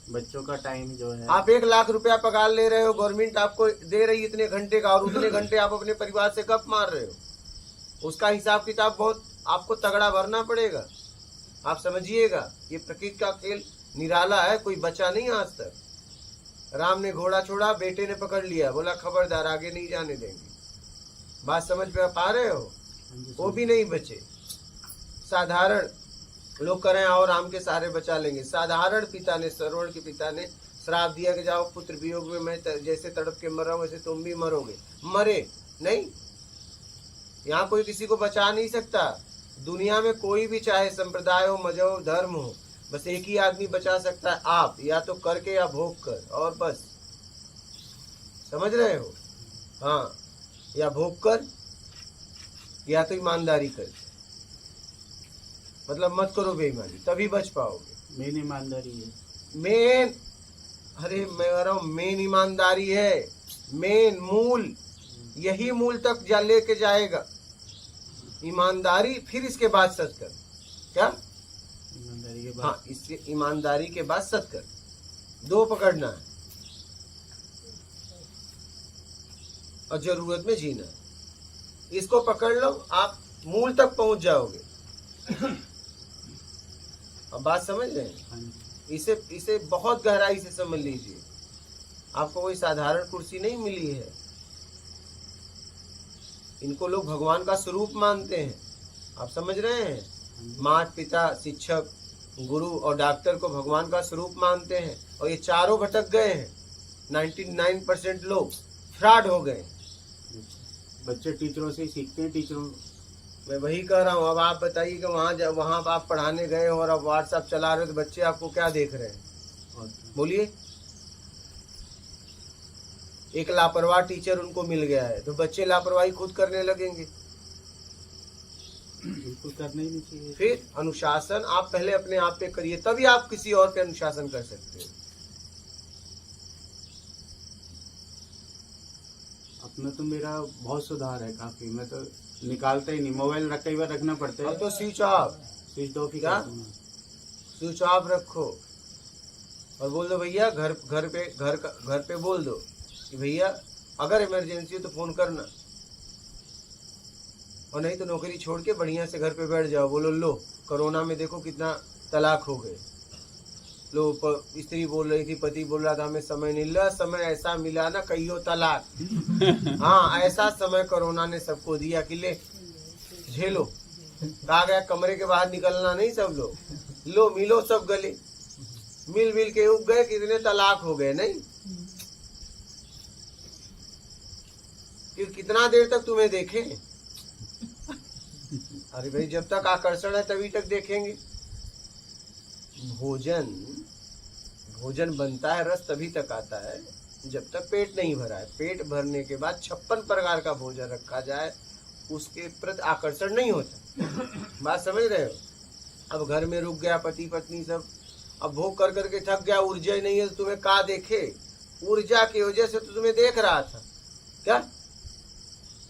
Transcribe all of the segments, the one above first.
बच्चों का टाइम जो है, आप 1 लाख रुपया पगार ले रहे हो, गवर्नमेंट आपको दे रही इतने घंटे का, और उतने घंटे आप अपने परिवार से कब मार रहे हो? उसका हिसाब किताब बहुत आपको तगड़ा भरना पड़ेगा। आप समझिएगा, ये प्रकृति का खेल निराला है, कोई बचा नहीं आज तक। राम ने घोड़ा छोड़ा, बेटे ने पकड़ लिया, बोला खबरदार आगे नहीं जाने देंगे। बात समझ में पा रहे हो? वो भी नहीं बचे। साधारण लोग करें और राम के सारे बचा लेंगे। साधारण पिता ने, श्रवण के पिता ने श्राप दिया कि जाओ पुत्र वियोग में मैं जैसे तड़प के मर रहा हूं वैसे तुम भी मरोगे। मरे नहीं, यहाँ कोई किसी को बचा नहीं सकता। दुनिया में कोई भी, चाहे संप्रदाय हो, मजहब, धर्म हो, बस एक ही आदमी बचा सकता है, आप, या तो करके या भोग कर, और बस। समझ रहे हो? हाँ, या भोग कर या तो ईमानदारी कर, मतलब मत करो बेईमानी, तभी बच पाओगे। मेन ईमानदारी है। मेन, अरे मैं कह रहा हूं मेन ईमानदारी है, मेन मूल, यही मूल तक जा लेके जाएगा ईमानदारी। फिर इसके बाद सच कर, क्या? ईमानदारी के बाद, हाँ, इसके ईमानदारी के बाद सच कर, दो पकड़ना है और जरूरत में जीना है। इसको पकड़ लो, आप मूल तक पहुंच जाओगे। अब बात समझ रहे हैं? हाँ जी। इसे बहुत गहराई से समझ लीजिए। आपको कोई साधारण कुर्सी नहीं मिली है। इनको लोग भगवान का स्वरूप मानते हैं। आप समझ रहे हैं? माता पिता, शिक्षक, गुरु और डॉक्टर को भगवान का स्वरूप मानते हैं, और ये चारों भटक गए हैं। 99% लोग फ्रॉड हो गए। बच्चे टीचरों से ही सीखते हैं। टीचरों, मैं वही कह रहा हूँ। अब आप बताइए कि वहाँ आप पढ़ाने गए हो और अब व्हाट्सएप चला रहे हो, तो बच्चे आपको क्या देख रहे हैं? बोलिए। एक लापरवाह टीचर उनको मिल गया है, तो बच्चे लापरवाही खुद करने लगेंगे। बिल्कुल करना ही नहीं चाहिए। फिर अनुशासन आप पहले अपने आप पे करिए, तभी आप किसी और पे अनुशासन कर सकते हो। अपना तो मेरा बहुत सुधार है काफी। मैं तो निकालता ही नहीं, मोबाइल कई बार रखना पड़ता है। अब तो स्विच ऑफ, स्विच ऑफ ही क्या? करता हूँ। स्विच ऑफ रखो और बोल दो भैया, घर पे बोल दो कि भैया अगर इमरजेंसी हो तो फोन करना, और नहीं तो नौकरी छोड़ के बढ़िया से घर पे बैठ जाओ। बोलो लो, कोरोना में देखो कितना तलाक हो गए। लो, स्त्री बोल रही थी, पति बोल रहा था हमें समय नहीं मिला, समय ऐसा मिला ना कहियो तलाक। हाँ, ऐसा समय कोरोना ने सबको दिया कि ले झेलो। कहा गया कमरे के बाहर निकलना नहीं, सब लोग लो मिलो सब गले, मिल के उग गए, कितने तलाक हो गए। नहीं, कितना देर तक तुम्हें देखें? अरे भाई, जब तक आकर्षण है तभी तक देखेंगे। भोजन बनता है, रस तभी तक आता है जब तक पेट नहीं भरा है। पेट भरने के बाद 56 प्रकार का भोजन रखा जाए, उसके प्रति आकर्षण नहीं होता। बात समझ रहे हो? अब घर में रुक गया पति पत्नी सब, अब भोग कर करके थक गया, ऊर्जा ही नहीं है, तो तुम्हें कहाँ देखे? ऊर्जा की वजह से तो तुम्हें देख रहा था। क्या?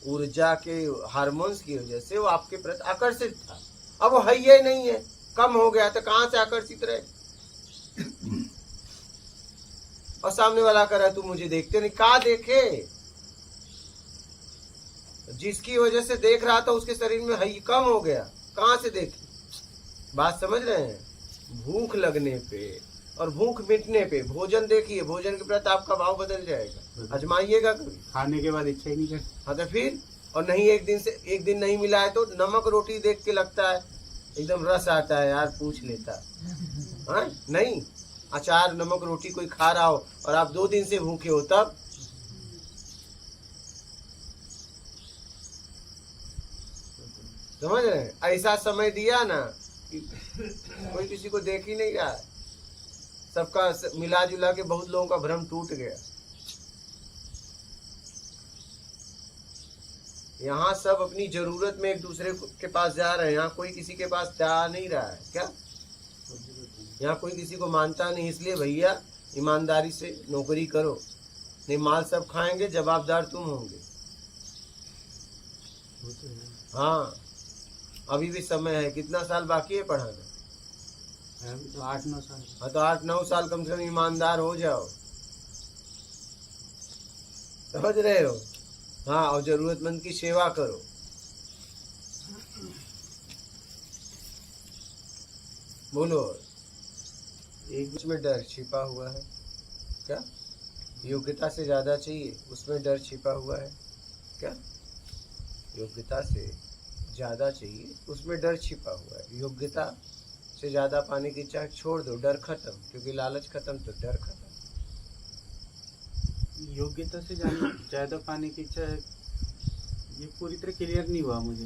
ऊर्जा के हार्मोन्स की वजह से वो आपके प्रति आकर्षित था। अब वो है ही नहीं है, कम हो गया, तो कहां से आकर्षित रहे? और सामने वाला कर रहा है, तू मुझे देखते नहीं, कहा देखे? जिसकी वजह से देख रहा था उसके शरीर में है कम हो गया, कहां से देखे? बात समझ रहे हैं? भूख लगने पे और भूख मिटने पे भोजन देखिए, भोजन के प्रति आपका भाव बदल जाएगा। आजमाइएगा कभी। खाने के बाद इच्छा ही नहीं करती। हाँ तो फिर, और नहीं एक दिन नहीं मिला है तो नमक रोटी देख के लगता है एकदम रस आता है, यार पूछ लेता। हाँ, नहीं, अचार नमक रोटी कोई खा रहा हो और आप 2 दिन से भूखे हो, तब समझ रहे हैं? ऐसा समय दिया ना कि कोई किसी को देख ही नहीं रहा है। सबका मिला जुला के बहुत लोगों का भ्रम टूट गया। यहाँ सब अपनी जरूरत में एक दूसरे के पास जा रहे हैं, यहाँ कोई किसी के पास जा नहीं रहा है। क्या? यहाँ कोई किसी को मानता नहीं। इसलिए भैया ईमानदारी से नौकरी करो, नहीं माल सब खाएंगे, जवाबदार तुम होंगे। हाँ, अभी भी समय है। कितना साल बाकी है पढ़ाना? अभी तो 8-9 साल। हाँ तो 8-9 साल कम से कम ईमानदार हो जाओ, समझ रहे हो। हाँ, और जरूरतमंद की सेवा करो। बोलो। एक उसमें डर छिपा हुआ है क्या? योग्यता से ज्यादा चाहिए, उसमें डर छिपा हुआ है क्या? योग्यता से ज्यादा चाहिए, उसमें डर छिपा हुआ है। योग्यता से ज्यादा पाने की इच्छा छोड़ दो, डर खत्म, क्योंकि लालच खत्म तो डर खत्म। योग्यता से ज्यादा पाने की इच्छा है, ये पूरी तरह क्लियर नहीं हुआ मुझे।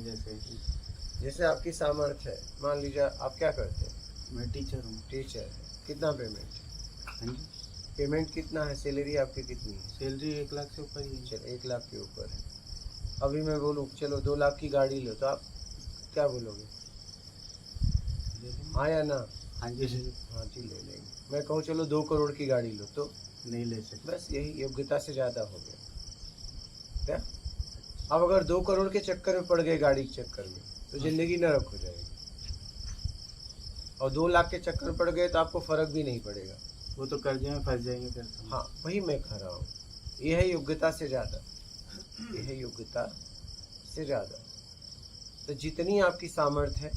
जैसे आपकी सामर्थ्य है, मान लीजिए आप क्या करते हैं? मैं टीचर हूँ। टीचर है, कितना पेमेंट है? हाँ जी। पेमेंट कितना है? सैलरी आपकी कितनी है? सैलरी 1 लाख से ऊपर ही है। चलो 1 लाख के ऊपर है। अभी मैं बोलूँ चलो 2 लाख की गाड़ी लो, तो आप क्या बोलोगे? हाँ या ना? हाँ जी। हाँ जी, ले लेंगे। मैं कहूँ चलो 2 करोड़ की गाड़ी लो, तो नहीं ले सकते। बस यही योग्यता से ज्यादा हो गया क्या? अब अगर 2 करोड़ के चक्कर में पड़ गए, गाड़ी के चक्कर में, तो जिंदगी नरक हो जाएगी। और 2 लाख के चक्कर में पड़ गए तो आपको फर्क भी नहीं पड़ेगा, वो तो कर्जे में फंस जाएंगे फिर तो। हाँ, वही मैं कह रहा हूँ। यह है योग्यता से ज्यादा, यह है योग्यता से ज्यादा। तो जितनी आपकी सामर्थ्य है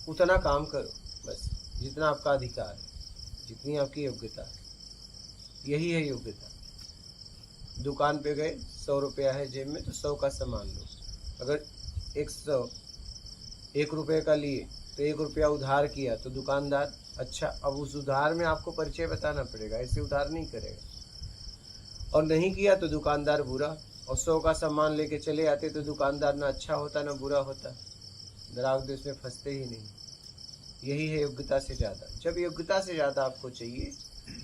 उतना काम करो, बस जितना आपका अधिकार है, जितनी आपकी योग्यता है, यही है योग्यता। दुकान पे गए, 100 रुपया है जेब में, तो 100 का सामान लो। अगर 1 रुपये का लिए तो 1 रुपया उधार किया, तो दुकानदार अच्छा, अब उस उधार में आपको परिचय बताना पड़ेगा, ऐसे उधार नहीं करेगा। और नहीं किया तो दुकानदार बुरा। और 100 का सामान लेके चले आते तो दुकानदार ना अच्छा होता ना बुरा होता। राग द्वेष में फंसते ही नहीं। यही है योग्यता से ज़्यादा। जब योग्यता से ज़्यादा आपको चाहिए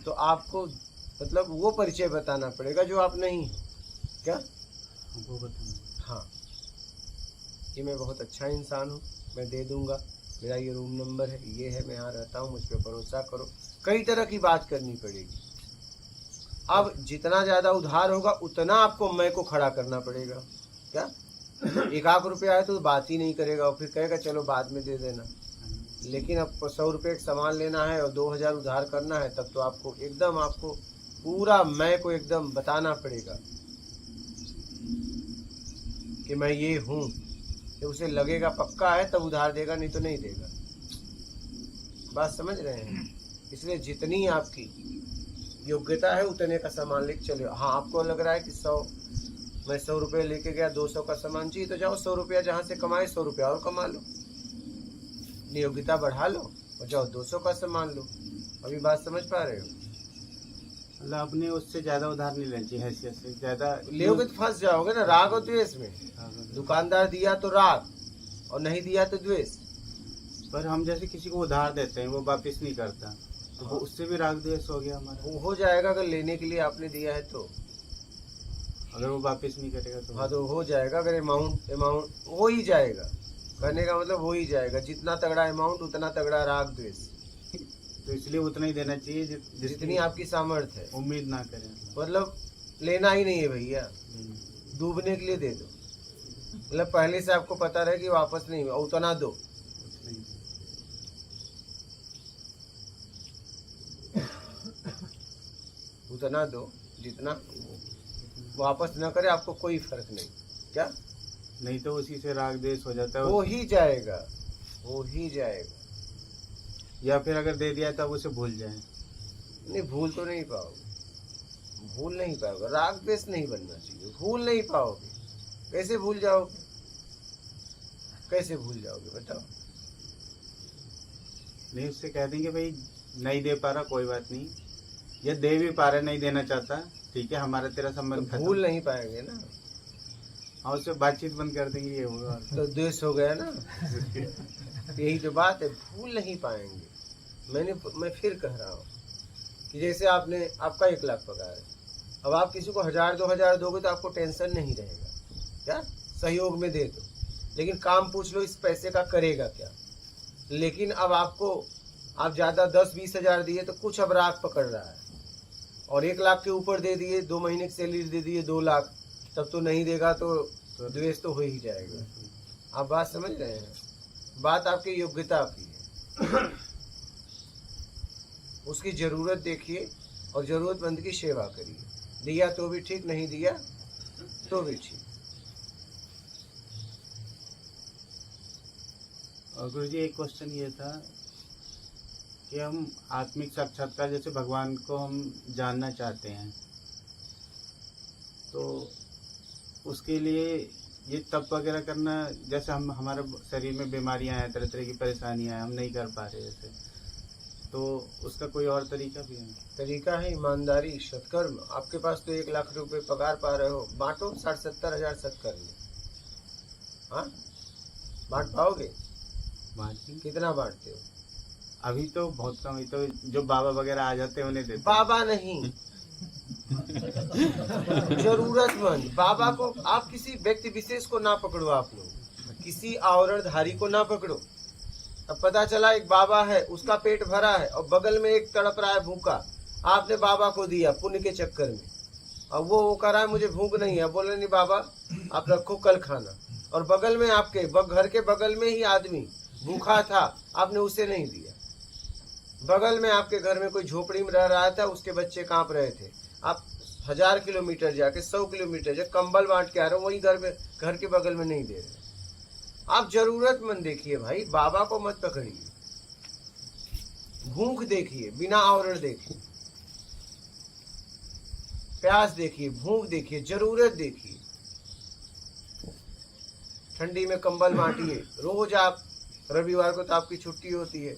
तो आपको मतलब वो परिचय बताना पड़ेगा जो आप नहीं हैं क्या? वो बताना। हाँ, कि मैं बहुत अच्छा इंसान हूँ, मैं दे दूंगा, मेरा ये रूम नंबर है, ये है, मैं यहाँ रहता हूँ, मुझ पर भरोसा करो। कई तरह की बात करनी पड़ेगी। अब जितना ज़्यादा उधार होगा उतना आपको मैं को खड़ा करना पड़ेगा क्या? 1 लाख रुपया है तो बात ही नहीं करेगा, और फिर कहेगा चलो बाद में दे देना। लेकिन अब 100 रुपये का सामान लेना है और 2000 उधार करना है, तब तो आपको एकदम आपको पूरा मैं को एकदम बताना पड़ेगा कि मैं ये हूँ। तो उसे लगेगा पक्का है तब उधार देगा, नहीं तो नहीं देगा। बात समझ रहे हैं? इसलिए जितनी आपकी योग्यता है उतने का सामान लेके चले। हाँ, आपको लग रहा है कि 100 रुपये लेके गया, 200 का सामान चाहिए, तो जाओ 100 रुपया जहाँ से कमाए 100 रुपया और कमा लो, योग्यता बढ़ा लो और जाओ 200 का सामान लो। अभी बात समझ पा रहे हो? मतलब अपने उससे ज्यादा उधार नहीं लेना चाहिए, हैसियत से ज्यादा लोगे तो फंस जाओगे ना राग और द्वेष में। दुकानदार दिया तो राग और नहीं दिया तो द्वेष। पर हम जैसे किसी को उधार देते हैं वो वापस नहीं करता, तो वो उससे भी राग द्वेष हो गया हमारा। वो हो जाएगा अगर लेने के लिए आपने दिया है तो। अगर वो वापस नहीं करेगा तो हाँ, तो हो जाएगा। अगर अमाउंट हो ही जाएगा, करने का मतलब हो ही जाएगा। जितना तगड़ा अमाउंट उतना तगड़ा राग द्वेष। तो इसलिए उतना ही देना चाहिए जितनी आपकी सामर्थ्य है। उम्मीद ना करें, मतलब लेना ही नहीं है भैया, डूबने के लिए दे दो। मतलब पहले से आपको पता रहे कि वापस नहीं हुआ, उतना दो। उतना दो जितना वापस न करे, आपको कोई फर्क नहीं क्या? नहीं तो उसी से राग द्वेष हो जाता है। हो ही जाएगा, हो ही जाएगा। या फिर अगर दे दिया तब उसे भूल जाए। नहीं, भूल तो नहीं पाओगे, भूल नहीं पाओगे। राग द्वेष नहीं बनना चाहिए, भूल नहीं पाओगे। कैसे भूल जाओगे? कैसे भूल जाओगे बताओ? नहीं, उससे कह देंगे भाई नहीं दे पा रहा, कोई बात नहीं, या दे भी पा रहा नहीं देना चाहता, ठीक है, हमारा तेरा संबंध तो भूल नहीं पाएंगे ना। हाँ, उससे बातचीत बंद कर देंगे, ये होगा तो द्वेष हो गया ना। यही तो बात है, भूल नहीं पाएंगे। मैं फिर कह रहा हूँ कि जैसे आपका 1 लाख पगार है, अब आप किसी को 1000-2000 दोगे तो आपको टेंशन नहीं रहेगा क्या? सहयोग में दे दो, लेकिन काम पूछ लो इस पैसे का करेगा क्या। लेकिन अब आप ज़्यादा 10-20 हज़ार दिए तो कुछ अब राग पकड़ रहा है, और 1 लाख के ऊपर दे दिए, 2 महीने की सैलरी दे दिए 2 लाख, तब तो नहीं देगा तो द्वेष तो हो ही जाएगा। आप बात समझ रहे हैं? बात आपकी योग्यता की है। उसकी जरूरत देखिए और जरूरतमंद की सेवा करिए। दिया तो भी ठीक, नहीं दिया तो भी ठीक। और गुरु जी एक क्वेश्चन ये था कि हम आत्मिक साक्षात्कार जैसे भगवान को हम जानना चाहते हैं, तो उसके लिए ये तप वगैरह करना, जैसे हम हमारे शरीर में बीमारियां हैं, तरह तरह की परेशानियां हैं, हम नहीं कर पा रहे जैसे, तो उसका कोई और तरीका भी है? तरीका है ईमानदारी, सत्कर्म। आपके पास तो 1 लाख रुपए पगार पा रहे हो, बांटो 60-70 हजार सत्कर्म। हाँ, बांट पाओगे? कितना बांटते हो? अभी तो बहुत कम, अभी तो जो बाबा वगैरह आ जाते हैं उन्हें देते। बाबा नहीं, जरूरतमंद। बाबा को आप किसी व्यक्ति विशेष को ना पकड़ो, आप लोग किसी आवरणधारी को ना पकड़ो। अब पता चला एक बाबा है, उसका पेट भरा है और बगल में एक तड़प रहा है भूखा, आपने बाबा को दिया पुण्य के चक्कर में, और वो कह रहा है मुझे भूख नहीं है, बोले नहीं बाबा आप रखो कल खाना, और बगल में आपके घर के बगल में ही आदमी भूखा था, आपने उसे नहीं दिया। बगल में आपके घर में कोई झोपड़ी में रह रहा था, उसके बच्चे कांप रहे थे, आप 1000 किलोमीटर जाके 100 किलोमीटर जाके कंबल बांट के आ रहे हो, वही घर के बगल में नहीं दे रहे। आप जरूरतमंद देखिए भाई, बाबा को मत पकड़िए। भूख देखिए, बिना आवरण देखिए, प्यास देखिए, भूख देखिए, जरूरत देखिए। ठंडी में कंबल बांटिए रोज। आप रविवार को तो आपकी छुट्टी होती है,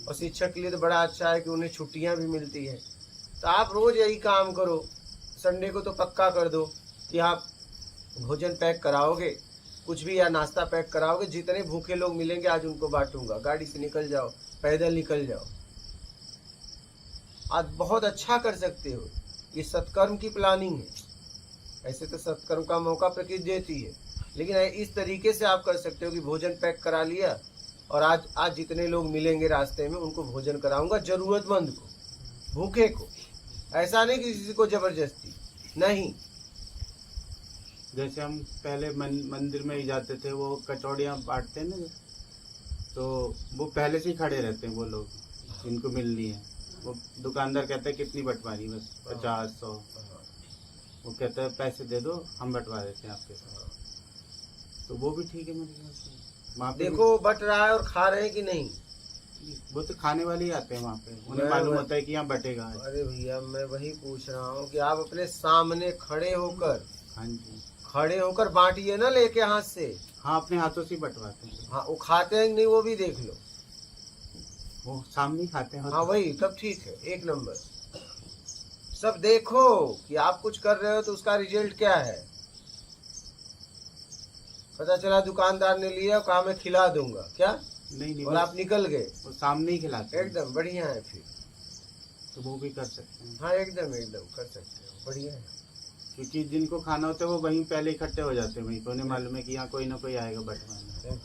और शिक्षक के लिए तो बड़ा अच्छा है कि उन्हें छुट्टियां भी मिलती है, तो आप रोज यही काम करो। संडे को तो पक्का कर दो कि आप भोजन पैक कराओगे, कुछ भी, या नाश्ता पैक कराओगे, जितने भूखे लोग मिलेंगे आज उनको बांटूंगा। गाड़ी से निकल जाओ, पैदल निकल जाओ, आज बहुत अच्छा कर सकते हो। ये सत्कर्म की प्लानिंग है। ऐसे तो सत्कर्म का मौका प्रकृति देती है, लेकिन इस तरीके से आप कर सकते हो कि भोजन पैक करा लिया, और आज जितने लोग मिलेंगे रास्ते में उनको भोजन कराऊंगा, जरूरतमंद को, भूखे को। ऐसा नहीं कि किसी को जबरदस्ती नहीं। जैसे हम पहले मंदिर में ही जाते थे, वो कचौड़ियाँ बांटते हैं ना, तो वो पहले से ही खड़े रहते हैं वो लोग जिनको मिलनी है। वो दुकानदार कहते हैं कितनी बंटवानी, बस 50-100। वो कहते हैं पैसे दे दो, हम बंटवा देते हैं आपके साथ। तो वो भी ठीक है मेरे ख्याल से। वहाँ पे देखो बट रहा है और खा रहे हैं कि नहीं, वो तो खाने वाले ही आते हैं वहाँ पे, उन्हें मालूम होता है कि यहाँ बटेगा। अरे भैया मैं वही पूछ रहा हूँ कि आप अपने सामने खड़े होकर, हाँ जी, खड़े होकर बांटिए ना, लेके हाथ से। हाँ, अपने हाथों से बंटवाते हैं। हाँ, वो खाते हैं नहीं वो भी देख लो, वो सामने ही खाते हैं। हाँ वही, तब ठीक है, 1 नंबर। सब देखो कि आप कुछ कर रहे हो तो उसका रिजल्ट क्या है। पता चला दुकानदार ने लिया, कहा मैं खिला दूंगा, क्या नहीं, और आप निकल गए, वो सामने ही खिलाते हैं। एकदम बढ़िया है फिर तो वो भी कर सकते हैं। हाँ एकदम कर सकते हो, बढ़िया है। क्योंकि जिनको खाना होता है वो वहीं पहले इकट्ठे हो जाते हैं, वहीं, तो उन्हें मालूम है कि यहाँ कोई ना कोई आएगा बंटवाने।